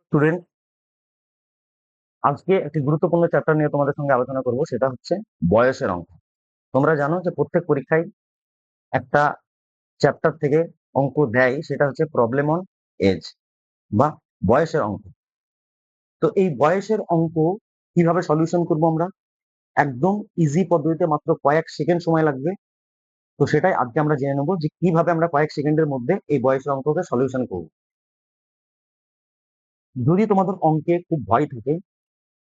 Student, আজকে একটি গুরুত্বপূর্ণ চ্যাপ্টার নিয়ে তোমাদের সঙ্গে আলোচনা করব, সেটা হচ্ছে বয়সের অঙ্ক। তোমরা জানো যে প্রত্যেক পরীক্ষায় একটা চ্যাপ্টার থেকে অঙ্ক দেয়, সেটা হচ্ছে প্রবলেম অন এজ বা বয়সের অঙ্ক। তো এই বয়সের অঙ্ক কিভাবে সলিউশন করব আমরা, একদম ইজি পদ্ধতিতে, মাত্র কয়েক সেকেন্ড সময় লাগবে। তো সেটাই আজকে আমরা জেনে নেবো যে কিভাবে আমরা কয়েক সেকেন্ডের মধ্যে এই বয়সের অঙ্ককে সলিউশন করব। যদি তোমাদের অঙ্কে খুব ভয় থাকে,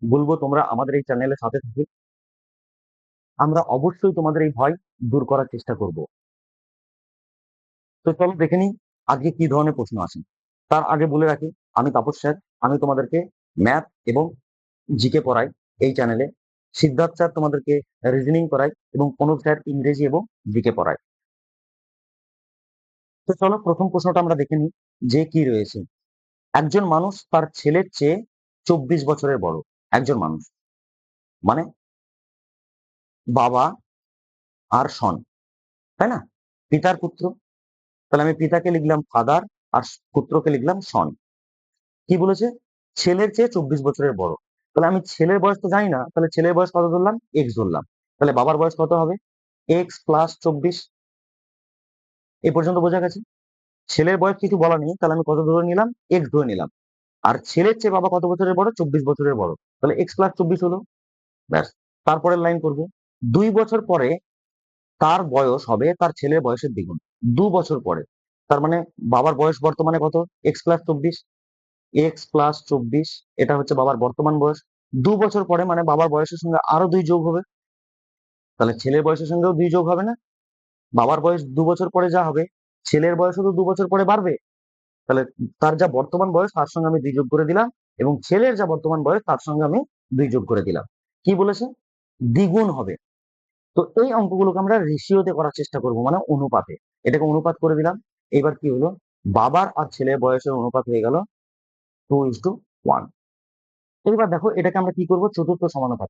বলবো তোমরা আমাদের এই চ্যানেলের সাথে থাকো। আমরা অবশ্যই তোমাদের এই ভয় দূর করার চেষ্টা করব। তো চলো দেখে নিই আজকে কি ধরনের প্রশ্ন আছে। তার আগে বলে রাখি, আমি তাপস স্যার। আমি তোমাদেরকে ম্যাথ এবং জিকে পড়াই এই চ্যানেলে। সিদ্ধার্থ স্যার তোমাদেরকে রিজনিং করাই এবং প্রণব স্যার ইংরেজি এবং জিকে পড়ায়। তো চলো প্রথম প্রশ্নটা আমরা দেখে নিই যে কি রয়েছে। একজন মানুষ তার ছেলের চেয়ে 24 বছরের বড়। একজন মানুষ মানে বাবা আর সন, তাই না? পিতার পুত্র। তাহলে আমি পিতাকে লিখলাম ফাদার আর পুত্রকে লিখলাম সন। কি বলেছে? ছেলের চেয়ে 24 বছরের বড়। তাহলে আমি ছেলের বয়স তো জানি না, তাহলে ছেলের বয়স কত ধরলাম? এক্স ধরলাম। তাহলে বাবার বয়স কত হবে? X plus 24। এই পর্যন্ত বোঝা গেছে। ছেলের বয়স কিছু বলা নেই, তাহলে আমি কত ধরে নিলাম? এক্স ধরে নিলাম। আর ছেলের চেয়ে বাবা কত বছরের বড়? 24 বছরের বড়। তাহলে এক্স প্লাস 24 হলো। ব্যাস। তারপরের লাইন করব। 2 বছর পরে তার বয়স হবে তার ছেলের বয়সের দ্বিগুণ। 2 বছর পরে, তার মানে বাবার বয়স বর্তমানে কত? X plus 24। এক্স প্লাস 24, এটা হচ্ছে বাবার বর্তমান বয়স। 2 বছর পরে মানে বাবার বয়সের সঙ্গে আরো 2 যোগ হবে। তাহলে ছেলের বয়সের সঙ্গেও 2 যোগ হবে না? বাবার বয়স 2 বছর পরে যা হবে, ছেলের বয়সও তো 2 বছর পরে বাড়বে। তাহলে তার যা বর্তমান বয়স তার সঙ্গে আমি 2 যোগ করে দিলাম, এবং ছেলের যা বর্তমান বয়স তার সঙ্গে আমি 2 যোগ করে দিলাম। কি বলেছে? দ্বিগুণ হবে। তো এই অঙ্কগুলোকে আমরা রেশিওতে করার চেষ্টা করব, মানে অনুপাতে। এটাকে অনুপাত করে দিলাম। এবার কি হলো? বাবার আর ছেলের বয়সের অনুপাত হয়ে গেল 2:1। এবার দেখো এটাকে আমরা কি করব? চতুর্থ সমানুপাত।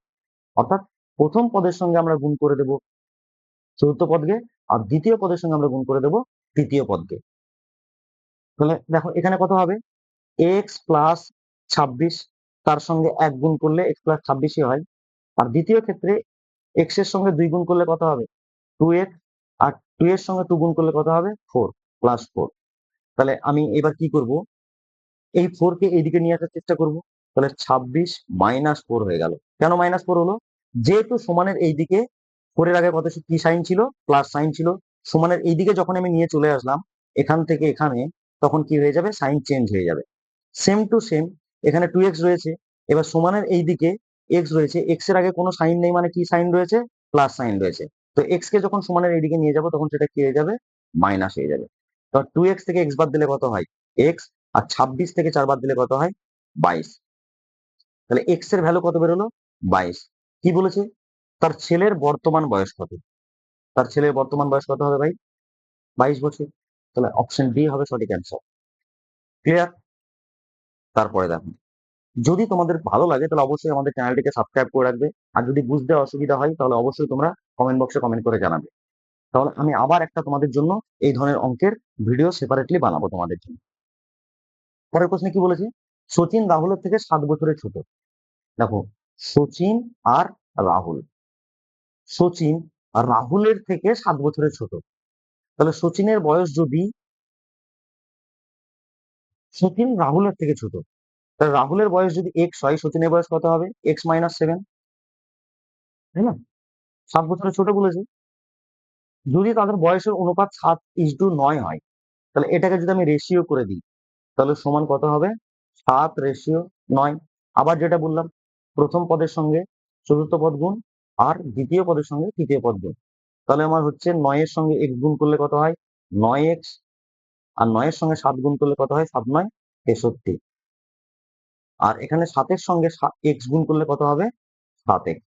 অর্থাৎ প্রথম পদের সঙ্গে আমরা গুণ করে দেব চতুর্থ পদকে, আর দ্বিতীয় পদের সঙ্গে আমরা গুণ করে দেব তৃতীয় পদকে। তাহলে দেখো এখানে কত হবে? এক্স প্লাস 26, তার সঙ্গে 1 গুণ করলে এক্স প্লাস 26ই হয়। আর দ্বিতীয় ক্ষেত্রে এক্স এর সঙ্গে 2 গুণ করলে কত হবে? 2x। আর 2 এর সঙ্গে 2 গুণ করলে কত হবে? 4 প্লাস 4। তাহলে আমি এবার কি করব? এই 4 কে এইদিকে নিয়ে আসার চেষ্টা করব। তাহলে 26 মাইনাস 4 হয়ে গেল। কেন মাইনাস 4 হলো? যেহেতু সমানের এইদিকে 4 এর আগে কত কি সাইন ছিল? প্লাস সাইন ছিল। সমানের এইদিকে যখন আমি নিয়ে চলে আসলাম এখান থেকে এখানে, তখন কি হয়ে যাবে? সাইন চেঞ্জ হয়ে যাবে। সেম টু সেম এখানে 2x রয়েছে। এবার সমানের এইদিকে এক্স রয়েছে, এক্স এর আগে কোনো সাইন নেই, মানে কি সাইন রয়েছে? প্লাস সাইন রয়েছে। তো এক্স কে যখন সমানের এইদিকে নিয়ে যাব তখন সেটা কি হয়ে যাবে? মাইনাস হয়ে যাবে। তো 2x থেকে এক্স বাদ দিলে কত হয়? এক্স। আর 26 থেকে 4 বাদ দিলে কত হয়? 22। তাহলে এক্স এর ভ্যালু কত বেরোলো? 22। কি বলেছে? তার ছেলের বর্তমান বয়স কত? তার ছেলের বর্তমান বয়স কত হবে ভাই? 22 বছর। তাহলে অপশন ডি হবে সঠিক অ্যান্সার। ক্লিয়ার? তারপরে দেখো, যদি তোমাদের ভালো লাগে তাহলে অবশ্যই আমাদের চ্যানেলটিকে সাবস্ক্রাইব করে রাখবে। আর যদি বুঝতে অসুবিধা হয় তাহলে অবশ্যই তোমরা কমেন্ট বক্সে কমেন্ট করে জানাবে। তাহলে আমি আবার একটা তোমাদের জন্য এই ধরনের অঙ্কের ভিডিও সেপারেটলি বানাবো তোমাদের জন্য। পরের প্রশ্নে কি বলেছে? সচিন রাহুলের থেকে 7 বছরের ছোট। দেখো, সচিন আর রাহুল, সচিন আর রাহুলের থেকে 7 বছরের ছোট। তাহলে সচিনের বয়স যদি, সচিন রাহুলের থেকে ছোট, তাহলে রাহুলের বয়স যদি এক্স হয়, সচিনের বয়স কত হবে? এক্স মাইনাস 7, তাই না? 7 বছরের ছোট বলেছে। যদি তাদের বয়সের অনুপাত 7:9 হয়, তাহলে এটাকে যদি আমি রেশিও করে দিই তাহলে সমান কত হবে? 7:9। আবার যেটা বললাম, প্রথম পদের সঙ্গে চতুর্থ পদ গুণ, আর দ্বিতীয় পদের সঙ্গে তৃতীয় পদ গুণ। তাহলে আমার হচ্ছে 9 এর সঙ্গে এক্স গুণ করলে কত হয়? 9x। আর 9 এর সঙ্গে 7 গুণ করলে কত হয়? 7×9 = 63। আর এখানে 7 এর সঙ্গে এক্স গুণ করলে কত হবে? 7x।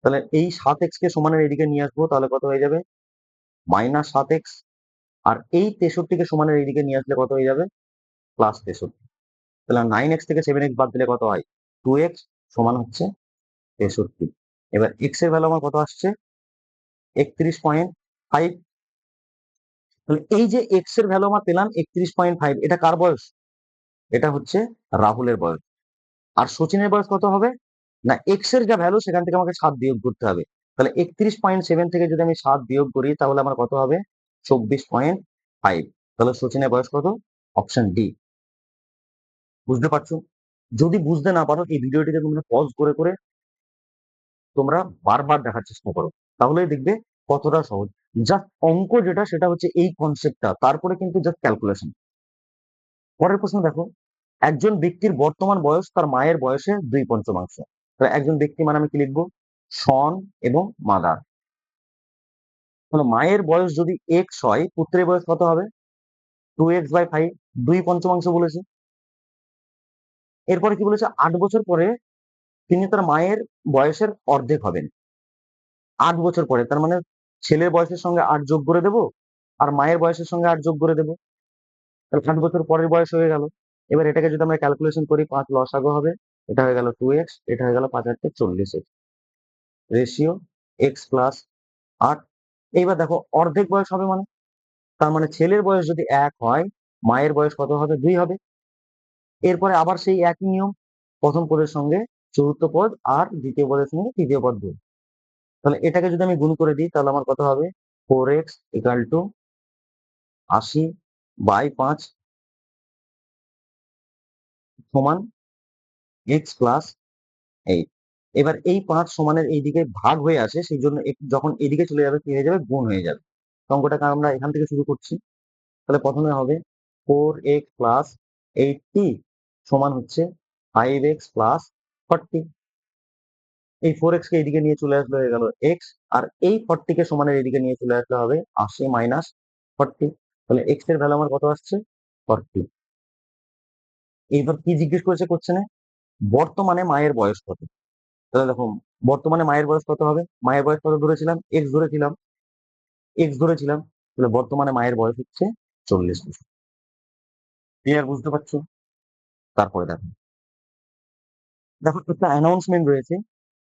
তাহলে এই 7x কে সমানের এদিকে নিয়ে আসবো, তাহলে কত হয়ে যাবে? -7x। আর এই 63 কে সমানের এইদিকে নিয়ে আসলে কত হয়ে যাবে? +63। তাহলে 9x থেকে 7x বাদ দিলে কত হয়? 2x সমান হচ্ছে 63। এবার x এর ভ্যালু আমার কত আসছে? 31.5। তাহলে এই যে x এর ভ্যালু আমরা পেলাম 31.5, এটা কার বয়স? এটা হচ্ছে রাহুলের বয়স। আর সচিনের বয়স কত হবে? না, এক্স এর যা ভ্যালু সেখান থেকে আমাকে 7 বিয়োগ করতে হবে। তাহলে 31.7 থেকে যদি আমি 7 বিয়োগ করি তাহলে আমার কত হবে? 24.5। তাহলে সচিনের বয়স কত? Option D. বুঝতে পারছো? যদি বুঝতে না পারো এই ভিডিওটিকে তোমরা পজ করে করে তোমরা বারবার দেখার চেষ্টা করো, তাহলেই দেখবে কতটা সহজ। জাস্ট অঙ্ক যেটা সেটা হচ্ছে এই কনসেপ্টটা, তারপরে কিন্তু জাস্ট ক্যালকুলেশন। পরের প্রশ্ন দেখো, একজন ব্যক্তির বর্তমান বয়স তার মায়ের বয়সে 2/5। তাহলে একজন ব্যক্তি মানে আমি কি লিখবো? সন এবং মাদার। তাহলে মায়ের বয়স যদি এক্স হয়, পুত্রের বয়স কত হবে? 2x/5, 2/5 বলেছে। এরপরে কি বলেছে? 8 বছর পরে তিনি তার মায়ের বয়সের অর্ধেক হবেন। 8 বছর পরে, তার মানে ছেলের বয়সের সঙ্গে 8 যোগ করে দেবো, আর মায়ের বয়সের সঙ্গে 8 যোগ করে দেবো। তাহলে 8 বছর পরের বয়স হয়ে গেল। এবার এটাকে যদি আমরা ক্যালকুলেশন করি, 5 লসাগু হবে, এটা হয়ে গেল 2x, এটা হয়ে গেল 5×8 = 40x, রেশিও x+8। এইবার দেখো অর্ধেক বয়স হবে মানে, তার মানে ছেলের বয়স যদি 1 হয়, মায়ের বয়স কত হবে? 2 হবে। এরপরে আবার সেই একই নিয়ম, প্রথম পদের সঙ্গে চতুর্থ পদ আর দ্বিতীয় পদের সঙ্গে তৃতীয় পদ গুণ। তাহলে এটাকে যদি আমি গুণ করে দিই তাহলে আমার কত হবে? 4x = 80/5 সমান x+8। এবার এই 5 সমানের এইদিকে ভাগ হয়ে আসে, সেই জন্য যখন এদিকে চলে যাবে কি হয়ে যাবে? গুণ হয়ে যাবে। অঙ্কটাকে আমরা এখান থেকে শুরু করছি। তাহলে প্রথমে হবে 4x+80 সমান হচ্ছে 5x+40। এই 4x কে এদিকে নিয়ে চলে আসলে হয়ে গেল x, আর এই 40 কে সমানের এদিকে নিয়ে চলে আসলে হবে 80 - 40। তাহলে x এর ভ্যালু আমার কত আসছে? 40। এইবার কি জিজ্ঞেস করেছে কোশ্চেনে? বর্তমানে মায়ের বয়স কত? তাহলে দেখো বর্তমানে মায়ের বয়স কত হবে? মায়ের বয়স কত ধরেছিলাম? এক্স ধরেছিলাম। তাহলে বর্তমানে মায়ের বয়স হচ্ছে 40 বছর। ক্লিয়ার? বুঝতে পারছো? তারপরে দেখো, দেখো একটা অ্যানাউন্সমেন্ট রয়েছে,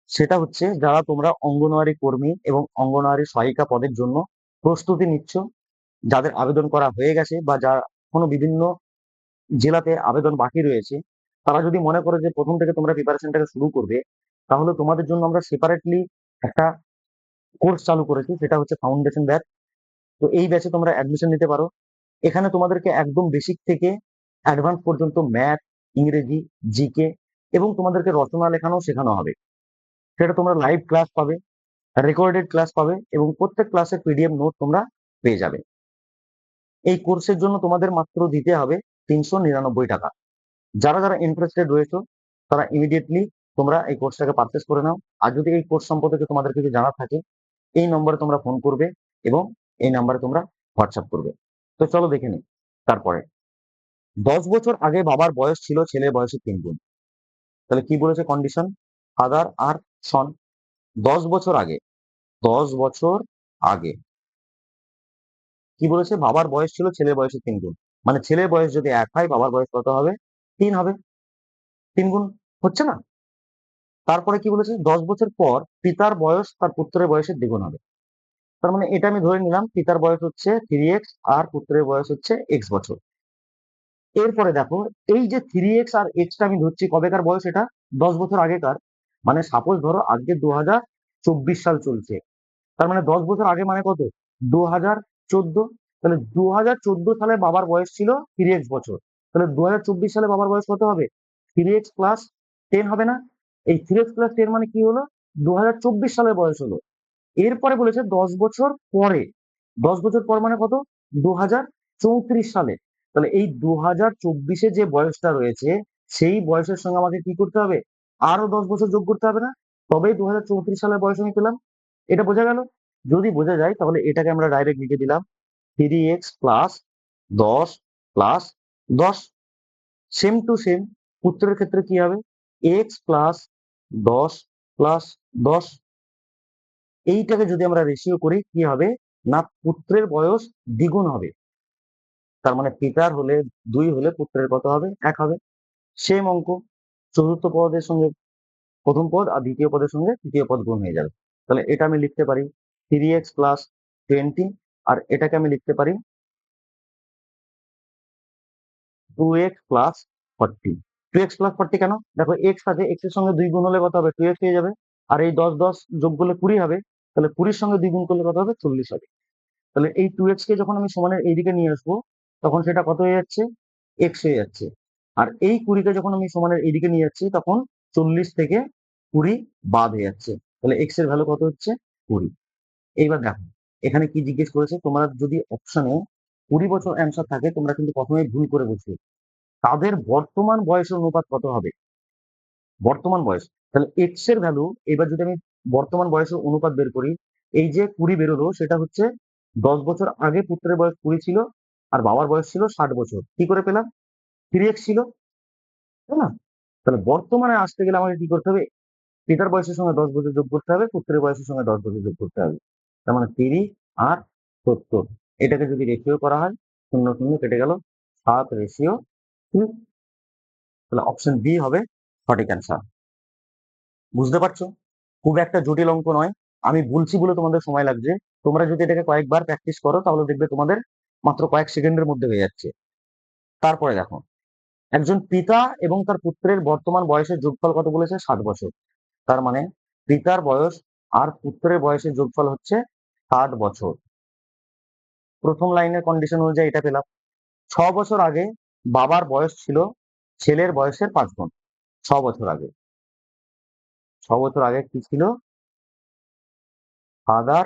সেটা হচ্ছে যারা তোমরা অঙ্গনওয়াড়ি কর্মী এবং অঙ্গনওয়াড়ি সহায়িকা পদের জন্য প্রস্তুতি নিচ্ছ, যাদের আবেদন করা হয়ে গেছে বা যা কোনো বিভিন্ন জেলাতে আবেদন বাকি রয়েছে, তারা যদি মনে করে যে প্রথম থেকে তোমরা প্রিপারেশনটাকে শুরু করবে, তাহলে তোমাদের জন্য আমরা সেপারেটলি একটা কোর্স চালু করেছি, সেটা হচ্ছে ফাউন্ডেশন ব্যাচ। তো এই ব্যাচে তোমরা অ্যাডমিশন নিতে পারো। এখানে তোমাদেরকে একদম বেসিক থেকে অ্যাডভান্স পর্যন্ত ম্যাথ, ইংরেজি, জিকে এবং তোমাদেরকে রচনা লেখানো শেখানো হবে। সেটা তোমরা লাইভ ক্লাস পাবে, রেকর্ডেড ক্লাস পাবে এবং প্রত্যেক ক্লাসের পিডিএফ নোট তোমরা পেয়ে যাবে। এই কোর্সের জন্য তোমাদের মাত্র দিতে হবে 399 টাকা। যারা যারা ইন্টারেস্টেড রয়েছে তারা ইমিডিয়েটলি তোমরা এই কোর্সটাকে পারচেস করে নাও। আর যদি এই কোর্স সম্পর্কে তোমাদের কিছু জানার থাকে, এই নম্বরে তোমরা ফোন করবে এবং এই নাম্বারে তোমরা হোয়াটসঅ্যাপ করবে। তো চলো দেখে নিই। তারপরে 10 বছর আগে বাবার বয়স ছিল ছেলের বয়সের 3 গুণ। তাহলে কি বলেছে কন্ডিশন? ফাদার আর সন। 10 বছর আগে, 10 বছর আগে কি বলেছে? বাবার বয়স ছিল ছেলের বয়সের 3 গুণ। মানে ছেলের বয়স যদি 1 হয়, বাবার বয়স কত হবে? 3 হবে। 3 গুণ হচ্ছে না? তারপরে কি বলেছে? 10 বছর পর পিতার বয়স তার পুত্রের বয়সের দ্বিগুণ হবে। তার মানে এটা আমি ধরে নিলাম পিতার বয়স হচ্ছে 3x আর পুত্রের বয়স হচ্ছে x বছর। এরপরে দেখো, এই যে 3x আর x টা আমি ধরছি কবেকার বয়স? এটা 10 বছর আগেকার। মানে সাপোজ ধরো আজকে 2024 সাল চলছে, তার মানে 10 বছর আগে মানে কত? 2014। তাহলে 2014 সালে বাবার বয়স ছিল 3x বছর। তাহলে 2024 সালে বাবার বয়স কত হবে? 3x+10 হবে না? এই 3x+10 মানে কি হলো? 2024 সালের বয়স হলো। এরপরে বলেছে 10 বছর পরে। 10 বছর পর মানে কত? 2034 সালে। তাহলে এই 2024-এ যে বয়সটা রয়েছে, সেই বয়সের সঙ্গে আমাকে কি করতে হবে? আরো 10 বছর যোগ করতে হবে না? তবেই 2034 সালের বয়স আমি পেলাম। এটা বোঝা গেল? যদি বোঝা যায় তাহলে এটাকে আমরা ডাইরেক্ট লিখে দিলাম 3x+10+10। সেম টু সেম উত্তরের ক্ষেত্রে কি হবে? x+10+10। এইটাকে যদি আমরা রেশিও করি কি হবে? না, পুত্রের বয়স দ্বিগুণ হবে। তার মানে পিতার হলে 2 হলে পুত্রের কত হবে? 1 হবে। সেম অঙ্ক, চতুর্থ পদের সঙ্গে প্রথম পদ আর দ্বিতীয় পদের সঙ্গে তৃতীয় পদ গুণ হয়ে যাবে। তাহলে এটা আমি লিখতে পারি 3x+20, আর এটাকে আমি লিখতে পারি 2x+10। 40। 2x প্লাস 40 কেন? দেখো x আছে, x এর সঙ্গে 2 গুণ হলে কত হবে? 2x হয়ে যাবে। আর এই 10 10 যোগ করলে 20 হবে। তাহলে 20 এর সঙ্গে 2 গুণ করলে কত হবে? 40 হবে। তাহলে এই 2x কে যখন আমি সমানের এইদিকে নিয়ে আসবো, তখন সেটা কত হয়ে যাচ্ছে? x হয়ে যাচ্ছে। আর এই 20 কে যখন আমি সমানের এইদিকে নিয়ে যাচ্ছি, তখন 40 থেকে 20 বাদ হয়ে যাচ্ছে। তাহলে x এর ভ্যালু কত হচ্ছে? 20। এইবার দেখো এখানে কি জিজ্ঞেস করেছে, তোমরা যদি অপশনে 20 বছর অ্যান্সার থাকে, তোমরা কিন্তু প্রথমেই ভুল করে বসবে। তাদের বর্তমান বয়সের অনুপাত কত হবে? বর্তমান বয়স। তাহলে এক্স এর ভ্যালু, এবার যদি আমি বর্তমান বয়সের অনুপাত বের করি, এই যে 20 বেরোলো সেটা হচ্ছে 10 বছর আগে পুত্রের বয়স 20 ছিল আর বাবার বয়স ছিল 60 বছর। কি করে পেলাম? 3x ছিল, তাই না? তাহলে বর্তমানে আসতে গেলে আমাকে কি করতে হবে? পিতার বয়সের সঙ্গে 10 বছর যোগ করতে হবে, পুত্রের বয়সের সঙ্গে 10 বছর যোগ করতে হবে। তার মানে 30 আর 70। এটাকে যদি রেশিও করা হয়, 0 0 কেটে গেল, 7:2। তাহলে অপশন বি হবে সঠিক অ্যান্সার। বুঝতে পারছো? খুব একটা জটিল অঙ্ক নয়। আমি বলছি বলে তোমাদের সময় লাগছে। তোমরা যদি এটাকে কয়েকবার প্র্যাকটিস করো, তাহলে দেখবে তোমাদের মাত্র কয়েক সেকেন্ডের মধ্যে হয়ে যাচ্ছে। তারপরে দেখো, একজন পিতা এবং তার পুত্রের বর্তমান বয়সের যোগফল কত বলেছে? 60 বছর। তার মানে পিতার বয়স আর পুত্রের বয়সের যোগফল হচ্ছে 60 বছর। প্রথম লাইনের কন্ডিশন অনুযায়ী এটা পেলাম। 6 বছর আগে বাবার বয়স ছিল ছেলের বয়সের 5 গুণ। 6 বছর আগে, 6 বছর আগে কি ছিল? ফাদার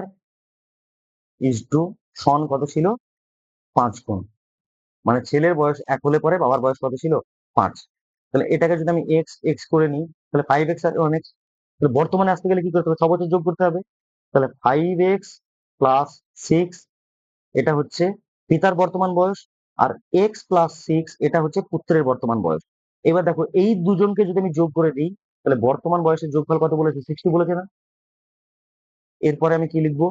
ইজ টু সন কত ছিল? 5 গুণ। মানে ছেলের বয়স 1 হলে পরে বাবার বয়স কত ছিল? 5। তাহলে এটাকে যদি আমি এক্স এক্স করে নিই, তাহলে 5x আর 1x। তাহলে বর্তমানে আসতে গেলে কি করতে হবে? 6 বছর যোগ করতে হবে। তাহলে 5x প্লাস 6, এটা হচ্ছে পিতার বর্তমান বয়স। আর এক্স প্লাস 6 এটা হচ্ছে পুত্রের বর্তমান বয়স। এবার দেখো এই দুজনকে যদি আমি যোগ করে দিই, তাহলে বর্তমান বয়সের যোগফল কত বলেছে? 60 বলেছে না? এরপরে আমি কি লিখবো?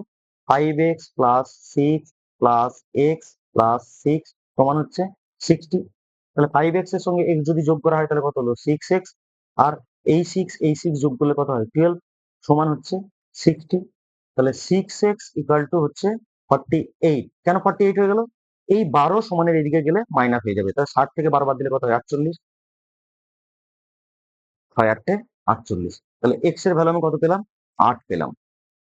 5x plus 6 plus x plus 6 সমান হচ্ছে 60। তাহলে 5x এর সঙ্গে x যদি যোগ করা হয়, তাহলে কত হলো? 6x। আর এই 6 যোগ করলে কত হয়? 12 সমান হচ্ছে 60। তাহলে 6x ইকুয়াল টু হচ্ছে 48। কেন 48 হয়ে গেল? এই 12 সমানের এদিকে গেলে মাইনাস হয়ে যাবে। তাহলে 60 থেকে 12 বাদ দিলে কত হয়? 48। 6 8 48। তাহলে এক্স এর ভ্যালু আমি কত পেলাম? 8 পেলাম।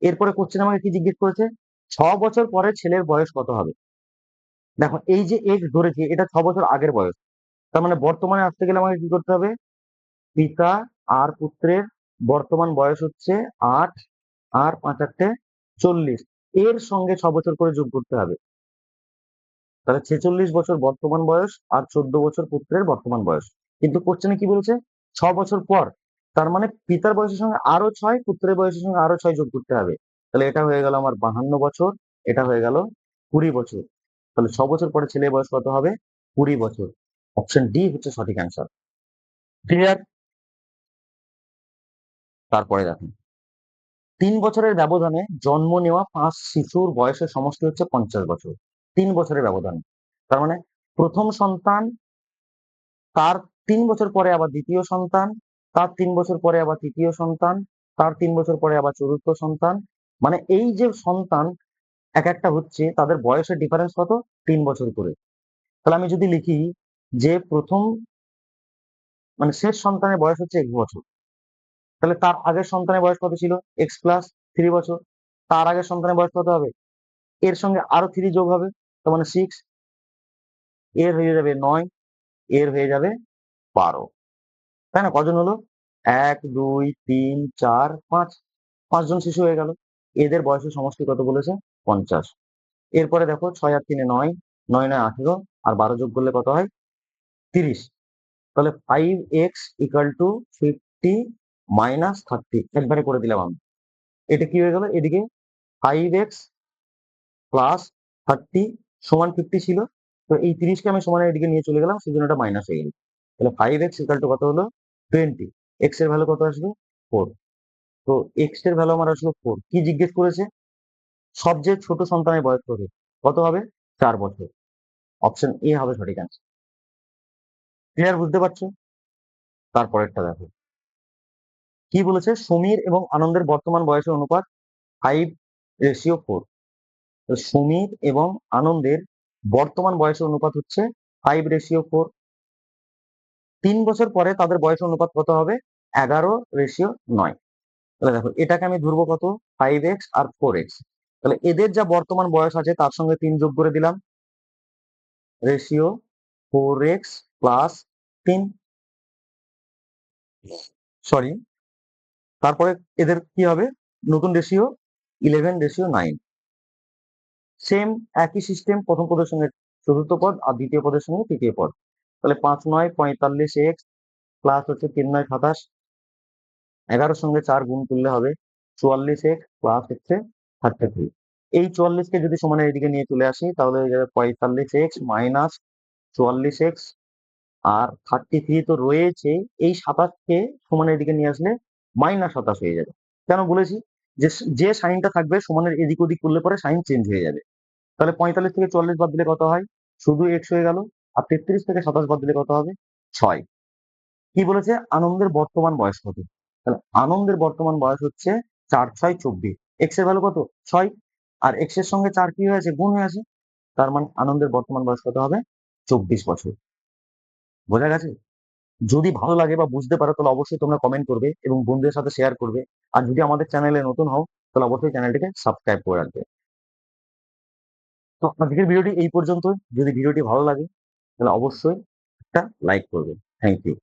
এরপরে কোশ্চেন আমাকে কি জিজ্ঞেস করেছে? 6 বছর পরে ছেলের বয়স কত হবে? দেখো এই যে এক্স ধরেছি, এটা 6 বছর আগের বয়স। তার মানে বর্তমানে আসতে গেলে আমাকে কি করতে হবে? পিতা আর পুত্রের বর্তমান বয়স হচ্ছে 8, আর 5 8 40। এর সঙ্গে 6 বছর করে যোগ করতে হবে। তাহলে 46 বছর বর্তমান বয়স আর 14 বছর পুত্রের বর্তমান বয়স। কিন্তু কোশ্চেনে কি বলছে? 6 বছর পর। তার মানে পিতার বয়সের সঙ্গে আরো 6, পুত্রের বয়সের সঙ্গে আরো 6 যোগ করতে হবে। তাহলে এটা হয়ে গেল আমার 52 বছর, এটা হয়ে গেল 20 বছর। তাহলে 6 বছর পরে ছেলের বয়স কত হবে? 20 বছর। অপশন ডি হচ্ছে সঠিক অ্যান্সার। ক্লিয়ার? তারপরে দেখুন, 3 বছরের ব্যবধানে জন্ম নেওয়া 5 শিশুর বয়সের সমষ্টি হচ্ছে 50 বছর। 3 বছরের ব্যবধানে। তার মানে প্রথম সন্তান, তার 3 বছর পরে আবার দ্বিতীয় সন্তান, তার 3 বছর পরে আবার তৃতীয় সন্তান, তার 3 বছর পরে আবার চতুর্থ সন্তান। মানে এই যে সন্তান এক একটা হচ্ছে, তাদের বয়সের ডিফারেন্স কত? 3 বছর করে। তাহলে আমি যদি লিখি যে প্রথম মানে শেষ সন্তানের বয়স হচ্ছে 1 বছর, তাহলে তার আগের সন্তানের বয়স কত ছিল? x+3 বছর। তার আগের সন্তানের বয়স কত হবে? এর সঙ্গে আরো 3 যোগ হবে, তার মানে 6। এর হয়ে যাবে 9, এর হয়ে যাবে 12। তাই না? কজন হলো? 1 2 3 4 5, 5 জন শিশু হয়ে গেল। এদের বয়সের সমষ্টি কত বলেছে? 50। এরপরে দেখো 6 আর 3 9, 9 9 18, আর 12 যোগ করলে কত হয়? 30। তাহলে 5x ইকুয়াল টু 50 মাইনাস 30 একবারে করে দিলাম আমি। এটা কি হয়ে গেল? এদিকে 5x প্লাস 30 সমান 50 ছিল। তো এই 30 কে আমি সমানের এদিকে নিয়ে চলে গেলাম, সেজন্য এটা মাইনাস হয়ে গেল। তাহলে 5x ইকুয়াল টু কত হলো? 20। x এর ভ্যালু কত আসবে? 4। তো x এর ভ্যালু আমার আসলো 4। কি জিজ্ঞেস করেছে? সবচেয়ে ছোট সন্তানের বয়স কত? কত হবে? 4 বছর। অপশন এ হবে সঠিক অ্যান্সার। ক্লিয়ার? বুঝতে পারছো? তারপরেরটা দেখো কি বলেছে? সমীর এবং আনন্দের বর্তমান বয়সের অনুপাত 5:4। তো সমীর এবং আনন্দের বর্তমান বয়সের অনুপাত হচ্ছে 5:4। 3 বছর পরে তাদের বয়স অনুপাত কত হবে? 11:9। তাহলে দেখো এটাকে আমি ধরবো কত? 5x আর 4x। তাহলে এদের যা বর্তমান বয়স আছে তার সঙ্গে 3 যোগ করে দিলাম, রেশিও 4x প্লাস 3, সরি, তারপরে এদের কি হবে? নতুন রেশিও 11:9। সেম একই সিস্টেম, প্রথম পদের সঙ্গে চতুর্থ পদ আর দ্বিতীয় পদের সঙ্গে তৃতীয় পদ। তাহলে 5×9 45x প্লাস হচ্ছে 3×9 27, 11 সঙ্গে 4 গুণ করলে হবে 44x প্লাস হচ্ছে 33। এই 44 কে যদি সমানের এদিকে নিয়ে চলে আসি তাহলে হয়ে যাবে 45x মাইনাস 44x, আর 33 তো রয়েছে, এই 27 কে সমানের এদিকে নিয়ে আসলে -27 হয়ে যাবে। কেন বলেছি? যে যে সাইনটা থাকবে সমানের এদিক ওদিক করলে পরে সাইন চেঞ্জ হয়ে যাবে। তাহলে 45 থেকে 44 বাদ দিলে কত হয়? শুধু x হয়ে গেল। আর 33 থেকে 27 বাদ দিলে কত হবে? 6। কি বলেছে? আনন্দের বর্তমান বয়স কত? তাহলে আনন্দের বর্তমান বয়স হচ্ছে 4×6 24। এক্স এর ভ্যালু কত? 6। আর এক্স এর সঙ্গে 4 কি হয়েছে? গুণ হয়ে আছে। তার মানে আনন্দের বর্তমান বয়স কত হবে? 24 বছর। বোঝা গেছে? যদি ভালো লাগে বা বুঝতে পারো তাহলে অবশ্যই তোমরা কমেন্ট করবে এবং বন্ধুদের সাথে শেয়ার করবে। আর যদি আমাদের চ্যানেলে নতুন হও তাহলে অবশ্যই চ্যানেলটিকে সাবস্ক্রাইব করে রাখবে। তো আজকের ভিডিওটি এই পর্যন্তই। যদি ভিডিওটি ভালো লাগে তাহলে অবশ্যই একটা লাইক করবে। Thank you.